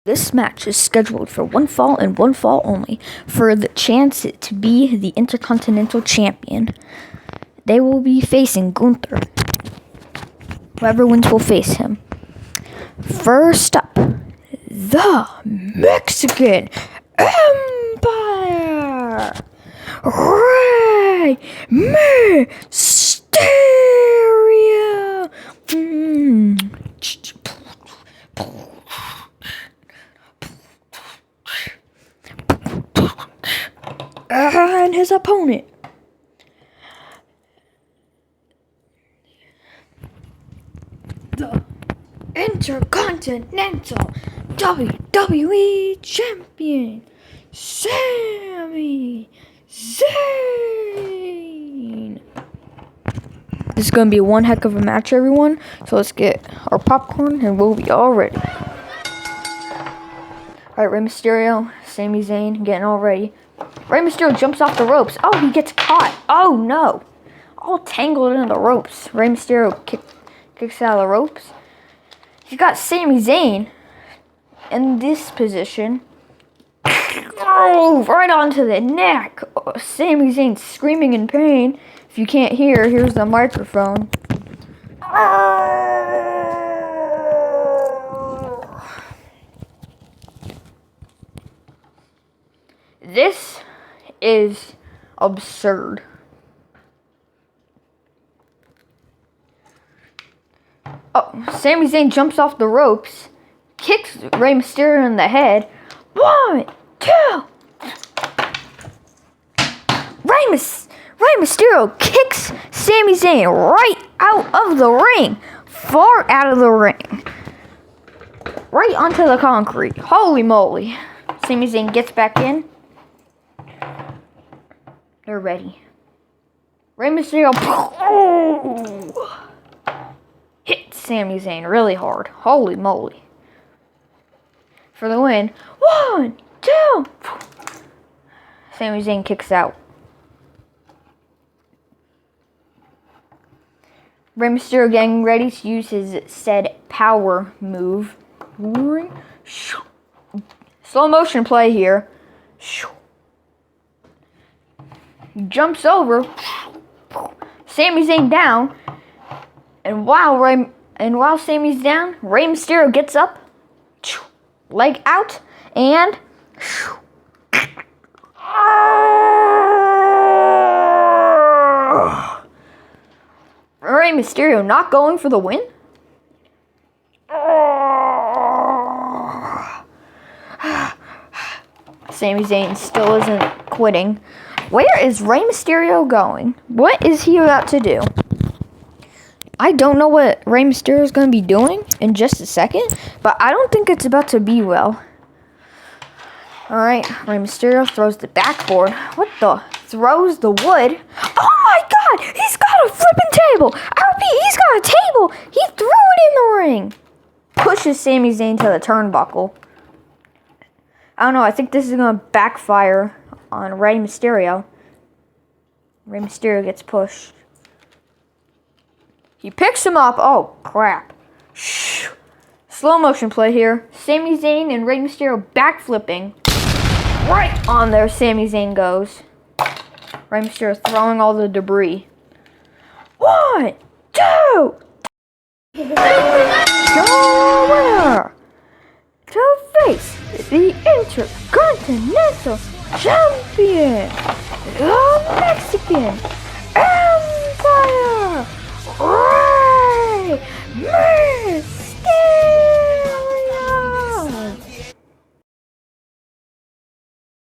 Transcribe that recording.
This match is scheduled for one fall and one fall only for the chance to be the Intercontinental Champion. They will be facing Gunther. Whoever wins will face him. First up, the Mexican Empire, Rey Mysterio. And his opponent, the Intercontinental WWE Champion, Sami Zein. This is going to be one heck of a match, everyone. So let's get our popcorn and we'll be all ready. Alright, Rey Mysterio, Sami Zayn, getting all ready. Rey Mysterio jumps off the ropes. Oh, he gets caught. Oh, no. All tangled in the ropes. Rey Mysterio kicks out of the ropes. You got Sami Zayn in this position. Oh, right onto the neck. Oh, Sami Zayn screaming in pain. If you can't hear, here's the microphone. This is absurd. Oh, Sami Zayn jumps off the ropes, kicks Rey Mysterio in the head. 1, 2. Rey Mysterio kicks Sami Zayn right out of the ring, far out of the ring, right onto the concrete. Holy moly! Sami Zayn gets back in. They're ready. Rey Mysterio hit Sami Zayn really hard. Holy moly. For the win. 1, 2. Sami Zayn kicks out. Rey Mysterio getting ready to use his said power move. Slow motion play here. Jumps over, Sami Zayn down, and while Sami's down, Rey Mysterio gets up, leg out, and Rey Mysterio not going for the win. Sami Zayn still isn't quitting. Where is Rey Mysterio going? What is he about to do? I don't know what Rey Mysterio is going to be doing in just a second, but I don't think it's about to be well. Alright, Rey Mysterio throws the backboard. What the? Throws the wood. Oh my god! He's got a flipping table! He's got a table! He threw it in the ring! Pushes Sami Zayn to the turnbuckle. I don't know, I think this is going to backfire on Rey Mysterio. Rey Mysterio gets pushed. He picks him up. Oh, crap. Shh. Slow motion play here. Sami Zayn and Rey Mysterio backflipping. Right on there, Sami Zayn goes. Rey Mysterio throwing all the debris. 1, 2. Your winner to face the Intercontinental Champion, the Mexican Empire.